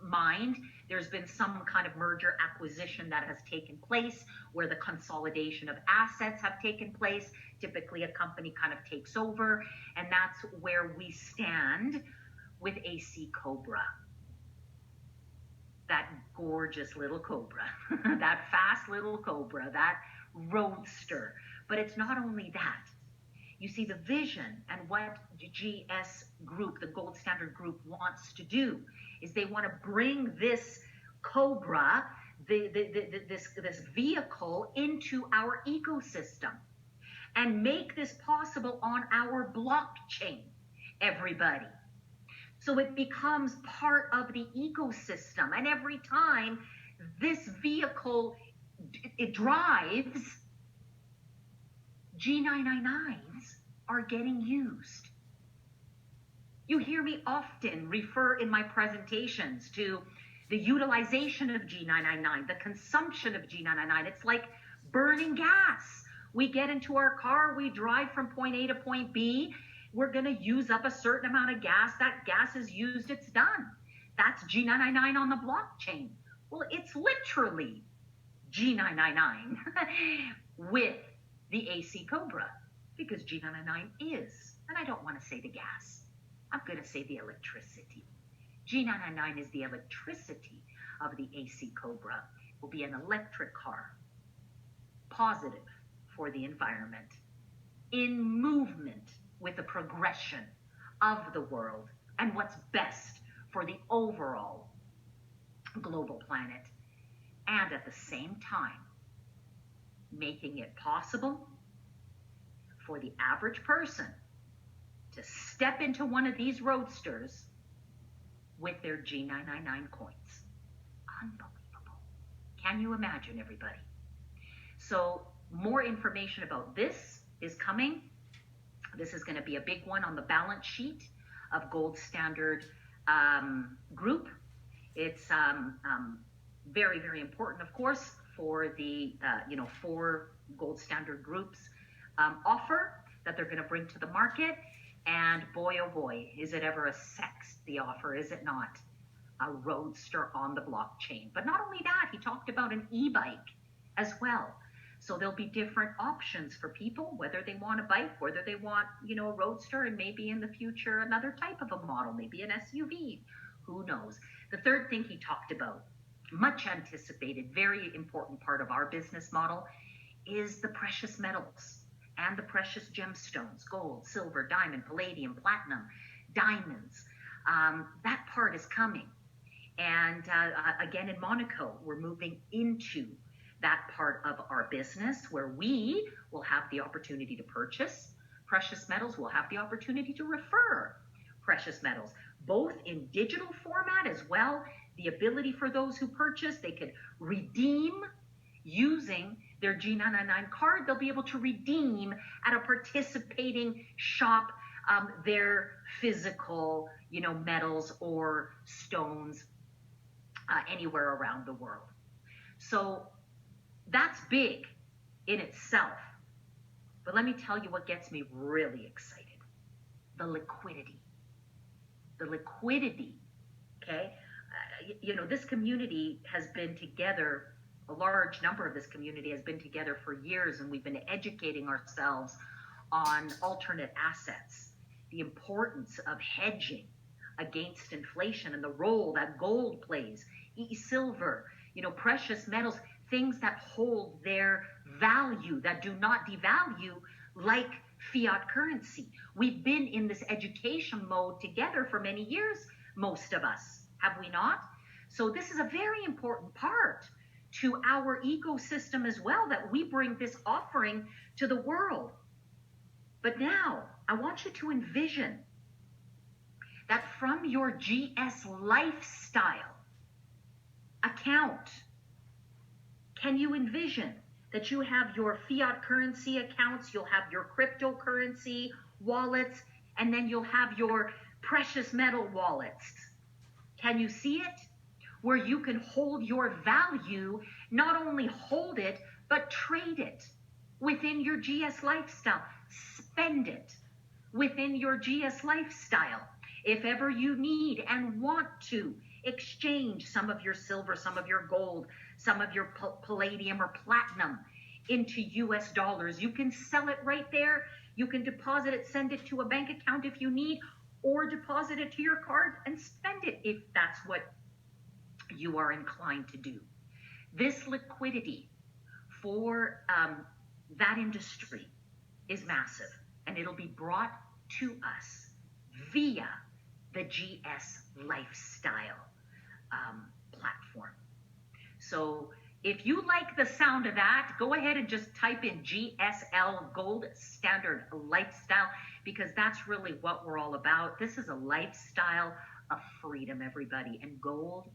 mind, there's been some kind of merger acquisition that has taken place where the consolidation of assets have taken place. Typically, a company kind of takes over, and that's where we stand with AC Cobra. that gorgeous little Cobra, that fast little Cobra, that roadster. But it's not only that. You see, the vision and what GS Group, the Gold Standard Group, wants to do is they want to bring this Cobra, this vehicle, into our ecosystem and make this possible on our blockchain, everybody. So it becomes part of the ecosystem. And every time this vehicle it drives, G999s are getting used. You hear me often refer in my presentations to the utilization of G999, the consumption of G999. It's like burning gas. We get into our car, we drive from point A to point B. We're going to use up a certain amount of gas. That gas is used, it's done. That's G999 on the blockchain. Well, it's literally G999 with the AC Cobra, because G999 is, and I don't want to say the gas, I'm going to say the electricity. G999 is the electricity of the AC Cobra. It will be an electric car, positive for the environment, in movement with the progression of the world and what's best for the overall global planet, and at the same time making it possible for the average person to step into one of these roadsters with their G999 coins. Unbelievable. Can you imagine, everybody? So more information about this is coming. This is going to be a big one on the balance sheet of Gold Standard Group. It's very, very important, of course, for the for Gold Standard Group's offer that they're going to bring to the market. And boy, oh boy, is it ever a sexy offer, is it not? A roadster on the blockchain. But not only that, he talked about an e-bike as well. So there'll be different options for people, whether they want a bike, whether they want, a roadster, and maybe in the future another type of a model, maybe an SUV. Who knows? The third thing he talked about, much anticipated, very important part of our business model, is the precious metals and the precious gemstones, gold, silver, diamond, palladium, platinum, diamonds. That part is coming. And again, in Monaco, we're moving into that part of our business where we will have the opportunity to purchase precious metals. We'll have the opportunity to refer precious metals, both in digital format as well. The ability for those who purchase, they could redeem using their G999 card. They'll be able to redeem at a participating shop their physical, metals or stones anywhere around the world. So that's big in itself. But let me tell you what gets me really excited. The liquidity. The liquidity, okay? This community has been together, a large number of this community has been together for years, and we've been educating ourselves on alternate assets, the importance of hedging against inflation and the role that gold plays, silver, precious metals, things that hold their value, that do not devalue like fiat currency. We've been in this education mode together for many years, most of us, have we not? So this is a very important part to our ecosystem as well, that we bring this offering to the world. But now I want you to envision that from your GS Lifestyle account, can you envision that you have your fiat currency accounts, you'll have your cryptocurrency wallets, and then you'll have your precious metal wallets? Can you see it? Where you can hold your value, not only hold it, but trade it within your GS Lifestyle. Spend it within your GS Lifestyle. If ever you need and want to exchange some of your silver, some of your gold, some of your palladium or platinum into US dollars, you can sell it right there. You can deposit it, send it to a bank account if you need, or deposit it to your card and spend it if that's what you are inclined to do. This liquidity for that industry is massive, and it'll be brought to us via the GS Lifestyle platform. So if you like the sound of that, go ahead and just type in GSL Gold Standard Lifestyle, because that's really what we're all about. This is a lifestyle of freedom, everybody, and gold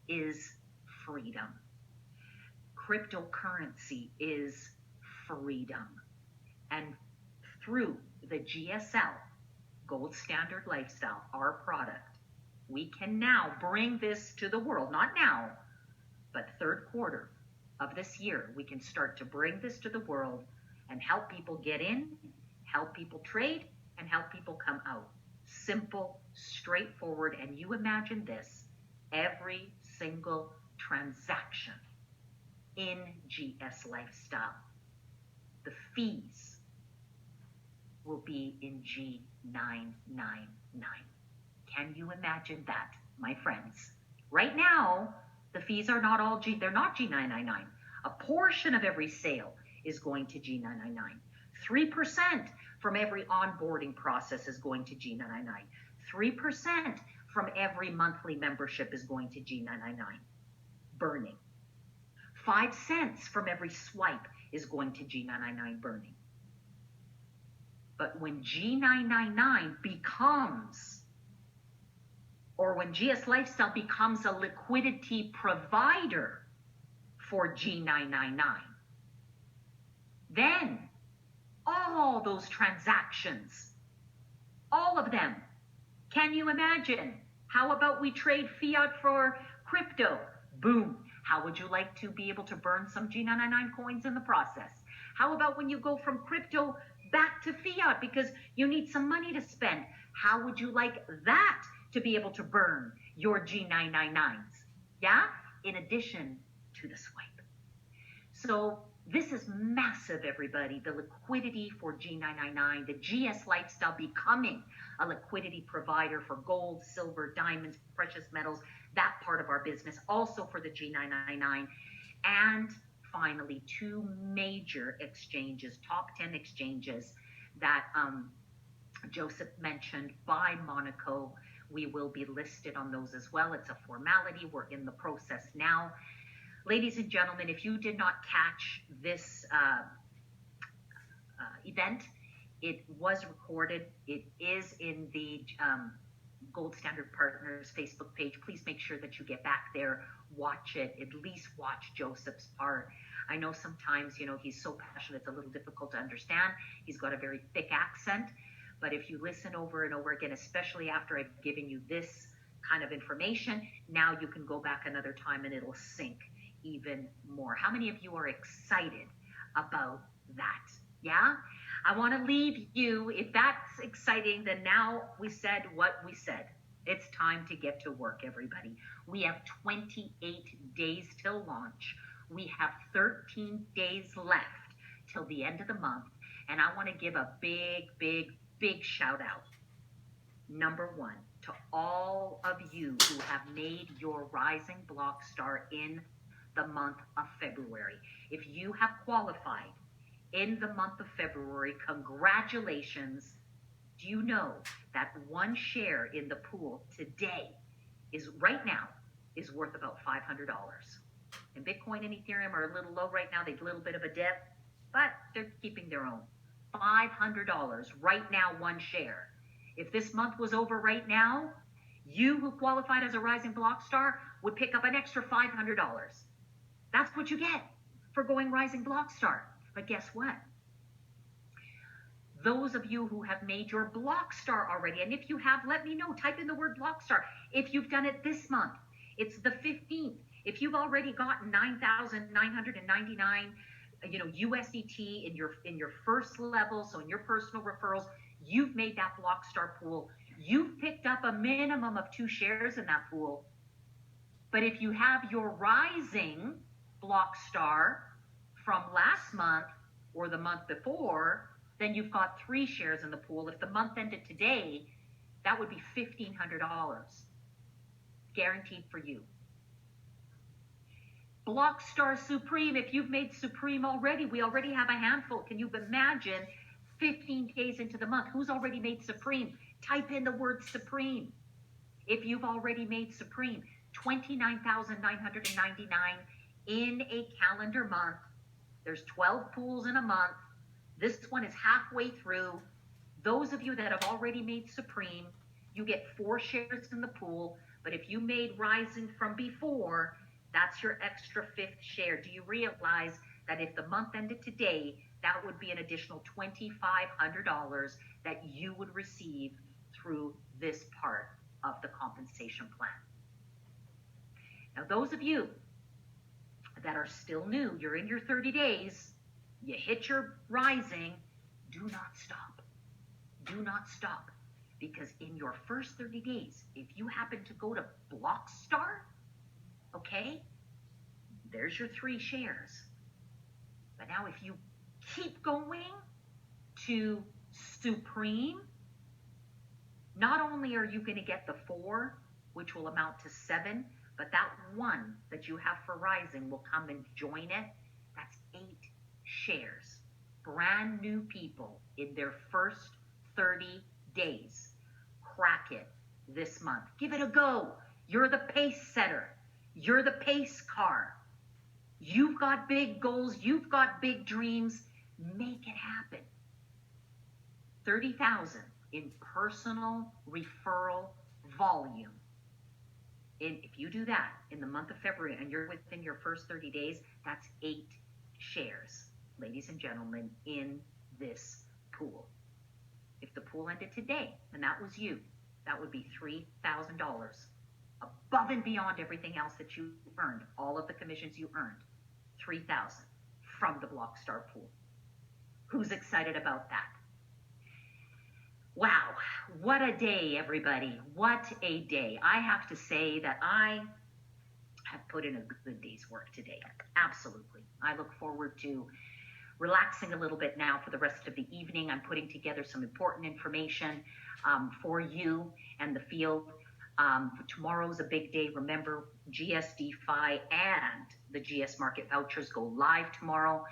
is freedom. Cryptocurrency is freedom. And through the GSL Gold Standard Lifestyle, our product, we can now bring this to the world. Not now, but third quarter of this year, we can start to bring this to the world and help people get in, help people trade, and help people come out. Simple, straightforward, and you imagine this, every single transaction in GS Lifestyle, the fees will be in G999. Can you imagine that, my friends? Right now, the fees are not all they're not G999. A portion of every sale is going to G999. 3% from every onboarding process is going to G999. 3% from every monthly membership is going to G999. Burning. 5 cents from every swipe is going to G999 burning. But when G999 becomes, or when GS Lifestyle becomes a liquidity provider for G999, then all those transactions, all of them, can you imagine? How about we trade fiat for crypto? Boom. How would you like to be able to burn some G999 coins in the process? How about when you go from crypto back to fiat because you need some money to spend? How would you like that to be able to burn your G999s? Yeah? In addition to the swipe. So this is massive, everybody. The liquidity for G999, the GS Lifestyle becoming a liquidity provider for gold, silver, diamonds, precious metals, that part of our business, also for the G999. And finally, 2 major exchanges, top 10 exchanges that Joseph mentioned by Monaco. We will be listed on those as well. It's a formality. We're in the process now. Ladies and gentlemen, if you did not catch this event, it was recorded. It is in the Gold Standard Partners Facebook page. Please make sure that you get back there, watch it, at least watch Joseph's part. I know sometimes, he's so passionate, it's a little difficult to understand. He's got a very thick accent, but if you listen over and over again, especially after I've given you this kind of information, now you can go back another time and it'll sink even more. How many of you are excited about that? Yeah? I want to leave you, if that's exciting, then now we said what we said. It's time to get to work, everybody. We have 28 days till launch. We have 13 days left till the end of the month. And I want to give a big shout out. Number 1, to all of you who have made your Rising Block Star in the month of February. If you have qualified in the month of February, congratulations. Do you know that 1 share in the pool today right now is worth about $500? And Bitcoin and Ethereum are a little low right now. They've a little bit of a dip, but they're keeping their own. $500 right now, 1 share. If this month was over right now, you who qualified as a Rising Block Star would pick up an extra $500. That's what you get for going Rising Block Star. But guess what? Those of you who have made your Block Star already, and if you have, let me know. Type in the word Block Star. If you've done it this month, it's the 15th. If you've already gotten 9,999, USDT in your first level, so in your personal referrals, you've made that Block Star pool. You've picked up a minimum of 2 shares in that pool. But if you have your Rising Block Star from last month or the month before, then you've got 3 shares in the pool. If the month ended today, that would be $1,500 guaranteed for you. Blockstar Supreme, if you've made Supreme already, we already have a handful. Can you imagine 15 days into the month? Who's already made Supreme? Type in the word Supreme. If you've already made Supreme, 29,999 in a calendar month. There's 12 pools in a month. This one is halfway through. Those of you that have already made Supreme, you get 4 shares in the pool. But if you made Rising from before, that's your extra 5th share. Do you realize that if the month ended today, that would be an additional $2,500 that you would receive through this part of the compensation plan? Now, those of you that are still new, you're in your 30 days, you hit your Rising, do not stop. Do not stop. Because in your first 30 days, if you happen to go to Blockstar, okay, there's your 3 shares. But now if you keep going to Supreme, not only are you going to get the 4, which will amount to 7, but that 1 that you have for Rising will come and join it. That's 8 shares. Brand new people in their first 30 days. Crack it this month. Give it a go. You're the pace setter. You're the pace car. You've got big goals. You've got big dreams. Make it happen. 30,000 in personal referral volume. And if you do that in the month of February and you're within your first 30 days, that's 8 shares, ladies and gentlemen, in this pool. If the pool ended today and that was you, that would be $3,000 above and beyond everything else that you earned, all of the commissions you earned, $3,000 from the Blockstar pool. Who's excited about that? Wow, what a day, everybody. What a day. I have to say that I have put in a good day's work today. Absolutely. I look forward to relaxing a little bit now for the rest of the evening. I'm putting together some important information for you and the field. Tomorrow's a big day. Remember, GSDeFi and the GS Market vouchers go live tomorrow.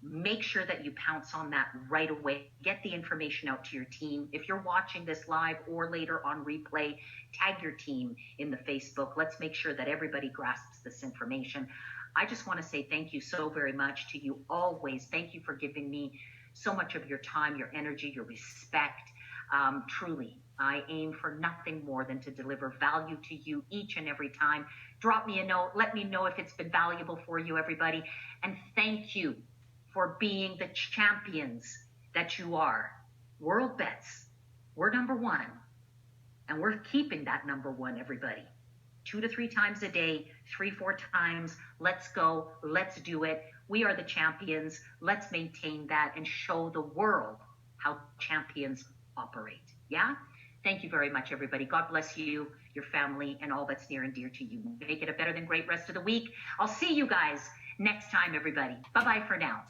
Make sure that you pounce on that right away. Get the information out to your team. If you're watching this live or later on replay, tag your team in the Facebook. Let's make sure that everybody grasps this information. I just want to say thank you so very much to you always. Thank you for giving me so much of your time, your energy, your respect. Truly, I aim for nothing more than to deliver value to you each and every time. Drop me a note. Let me know if it's been valuable for you, everybody. And thank you for being the champions that you are. World Bets, we're number 1. And we're keeping that number 1, everybody. 2 to 3 times a day, 3-4 times. Let's go. Let's do it. We are the champions. Let's maintain that and show the world how champions operate. Yeah? Thank you very much, everybody. God bless you, your family, and all that's near and dear to you. Make it a better than great rest of the week. I'll see you guys next time, everybody. Bye-bye for now.